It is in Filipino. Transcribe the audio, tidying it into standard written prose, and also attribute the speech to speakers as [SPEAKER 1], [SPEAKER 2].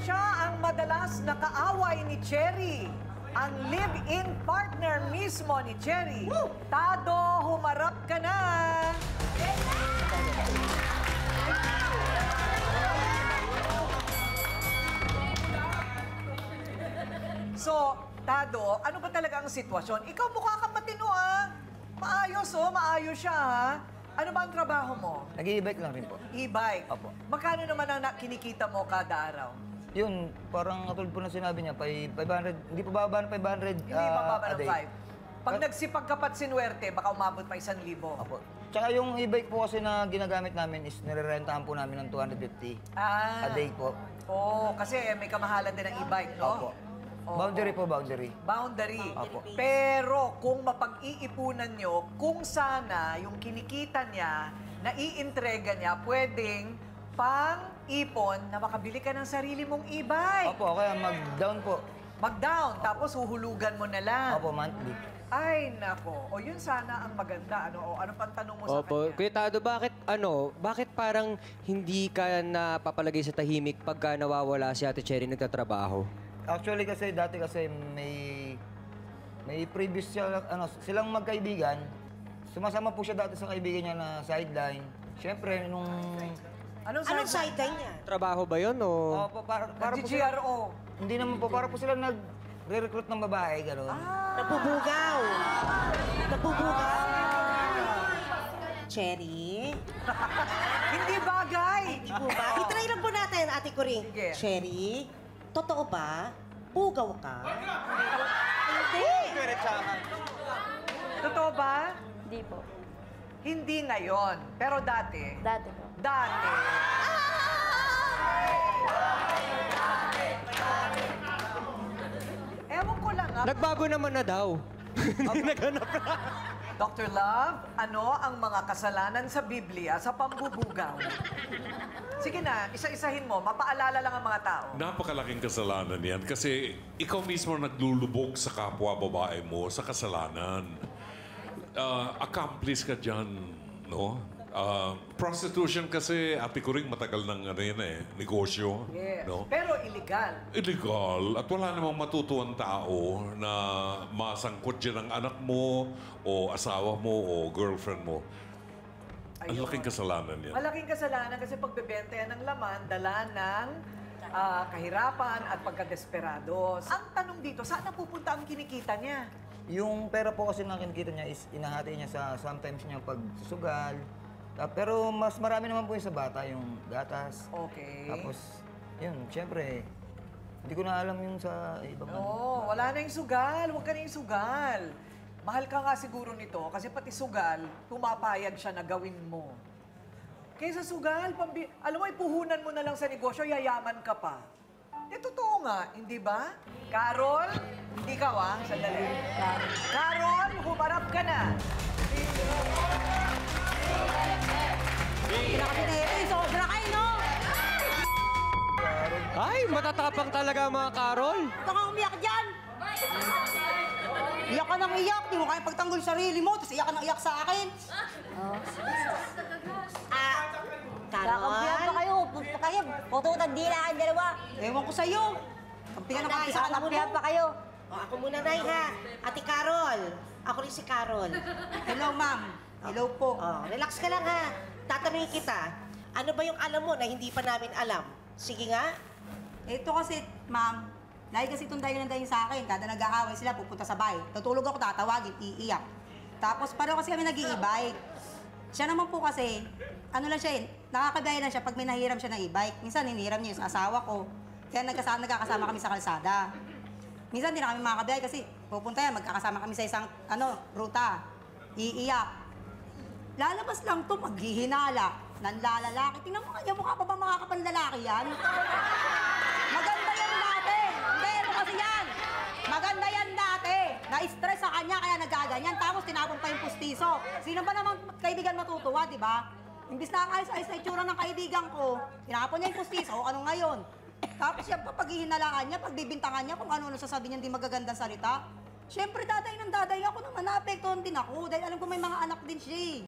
[SPEAKER 1] siya ang madalas na kaaway ni Cherry. Ang live-in partner mismo ni Cherry. Tado, humarap ka na! So, Tado, ano ba talaga ang sitwasyon? Ikaw mukha kang matino, ah. Maayos, oh. Maayos siya, ha? Ano ba ang trabaho mo?
[SPEAKER 2] Nag-i-bike lang rin po.
[SPEAKER 1] E-bike?
[SPEAKER 2] Opo.
[SPEAKER 1] Magkano naman ang kinikita mo kada araw?
[SPEAKER 2] Yun, parang katulad po na sinabi niya, 500, hindi pa bababa ng 500
[SPEAKER 1] Hindi mababa
[SPEAKER 2] a
[SPEAKER 1] ng
[SPEAKER 2] day.
[SPEAKER 1] 5. Pag nagsipag ka pa't sinuwerte, baka umabot pa 1,000.
[SPEAKER 2] Opo. Tsaka yung e-bike po kasi na ginagamit namin is nirerentahan po namin ng 250 a day po.
[SPEAKER 1] Oo, kasi may kamahalan din ng e-bike, no?
[SPEAKER 2] Opo. Boundary po, boundary.
[SPEAKER 1] Boundary.
[SPEAKER 2] Opo.
[SPEAKER 1] Pero kung mapag-iipunan nyo, kung sana yung kinikita niya, na iintrega niya, pwedeng pang-ipon na makabili ka ng sarili mong e-bike.
[SPEAKER 2] Opo, kaya mag-down po.
[SPEAKER 1] Mag-down, tapos huhulugan mo na lang.
[SPEAKER 2] Opo, monthly.
[SPEAKER 1] Ay, nako. O yun sana ang maganda. Ano, o ano pang tanong mo sa
[SPEAKER 3] Opo.
[SPEAKER 1] kanya?
[SPEAKER 3] Kuya Tado, bakit parang hindi ka napapalagay sa tahimik pagka nawawala si Ate Cherry nagtatrabaho?
[SPEAKER 2] Actually kasi, dati kasi may previous siya, silang magkaibigan. Sumasama po siya dati sa kaibigan niya na sideline. Siyempre, nung...
[SPEAKER 1] Anong
[SPEAKER 4] sideline niya?
[SPEAKER 3] Trabaho ba yun o?
[SPEAKER 2] Opo, para po sila...
[SPEAKER 1] GRO.
[SPEAKER 2] Hindi naman po, para po sila nagre-recruit ng babae, gano'n.
[SPEAKER 4] Nabubugaw. Nabubugaw. Cherry?
[SPEAKER 1] Hindi bagay.
[SPEAKER 4] Di po ba? I-try lang po natin, Ate Coring.
[SPEAKER 1] Sige.
[SPEAKER 4] Cherry, totoo ba? Bugaw ka? Hindi.
[SPEAKER 1] Totoo ba?
[SPEAKER 5] Hindi po.
[SPEAKER 1] Hindi ngayon. Pero dati.
[SPEAKER 5] Dati po.
[SPEAKER 1] Dati. Ewan ko lang, ah.
[SPEAKER 3] Nagbago naman na daw. Naghanap na.
[SPEAKER 1] Dr. Love, ano ang mga kasalanan sa Biblia sa pambubugaw? Sige na, isa-isahin mo. Mapaalala lang ang mga tao.
[SPEAKER 6] Napakalaking kasalanan yan kasi ikaw mismo naglulubog sa kapwa babae mo sa kasalanan. Accomplice ka dyan, no? Prostitution kasi, ate ko rin matagal ng negosyo.
[SPEAKER 1] Yes.
[SPEAKER 6] No?
[SPEAKER 1] Pero illegal.
[SPEAKER 6] Illegal at wala namang matutuwang tao na masangkot dyan ang anak mo o asawa mo o girlfriend mo. Ang
[SPEAKER 1] Ayun.
[SPEAKER 6] laking kasalanan yan.
[SPEAKER 1] Malaking kasalanan kasi pagbebenta yan ng laman, dala ng kahirapan at pagkadesperados. Ang tanong dito, saan napupunta ang kinikita niya?
[SPEAKER 2] Yung pera po kasi na kinikita niya is inahati niya sa sometimes niya pagsusugal. Pero mas marami naman po yung sa bata, yung gatas.
[SPEAKER 1] Okay.
[SPEAKER 2] Tapos, yun, siyempre, hindi ko na alam yung sa ibang
[SPEAKER 1] Oo, wala na yung sugal. Huwag ka na yung sugal. Mahal ka nga siguro nito kasi pati sugal, pumapayag siya na gawin mo. Kaysa sugal, alam mo, ipuhunan mo na lang sa negosyo, yayaman ka pa. Eh, totoo nga, hindi ba? Carol, hindi ka wa? Sandali. Carol, humarap ka na.
[SPEAKER 4] Sobra kayo, no?
[SPEAKER 3] Ay, matatapang talaga mga Carol.
[SPEAKER 4] Huwag kang umiyak dyan. Iyak ka nang iyak. Di mo kaya pagtanggol sarili mo, tapos iyak ka nang iyak sa akin.
[SPEAKER 5] Kakampihan pa kayo. Punta kayo. Pututan dila ang dalawa.
[SPEAKER 4] Ewan ko sa'yo. Kampihan ako sa anak mo.
[SPEAKER 5] Kakampihan pa kayo.
[SPEAKER 4] O, ako muna, Nay, ha? Ate Carol. Ako rin si Carol. Hello, ma'am. Hello po. Relax ka lang, ha? Tatanungin kita, ano ba yung alam mo na hindi pa namin alam? Sige nga.
[SPEAKER 7] Ito kasi, ma'am, lagi kasi itong dahilan sa akin. Kada nag-aaway sila, pupunta sa bahay. Tutulog ako, tatawagin, iiyak. Tapos pareho kasi kami nag-i-e-bike. Siya naman po kasi, ano lang siya nakakabiyaya lang siya pag may nahiram siya ng e-bike. Minsan, hiniram niya yung asawa ko. Kaya nagkakasama kami sa kalsada. Minsan, hindi na kami makakabiyay kasi pupunta yan, magkakasama kami sa isang, ruta. Iiyak. Lalabas lang to, maghihinala. Nanlalalaki. Tingnan mo kanya, mukha pa ba makakapanlalaki yan? Maganda yan dati. Hindi, ano kasi yan? Maganda yan dati. Na-stress sa kanya, kaya nagaganyan. Tapos tinapon pa yung pustiso. Sino ba naman kaibigan matutuwa, di ba? Imbis na ang ayos-ayos na itsura ng kaibigan ko, tinapon niya yung pustiso, ano ngayon? Tapos yan pa, paghihinalaan niya, pagbibintangan niya, kung ano sasabihin niya hindi magagandang salita. Siyempre, daday ng daday ako naman, naapektuhan din ako. Dahil alam ko may mga anak din siya.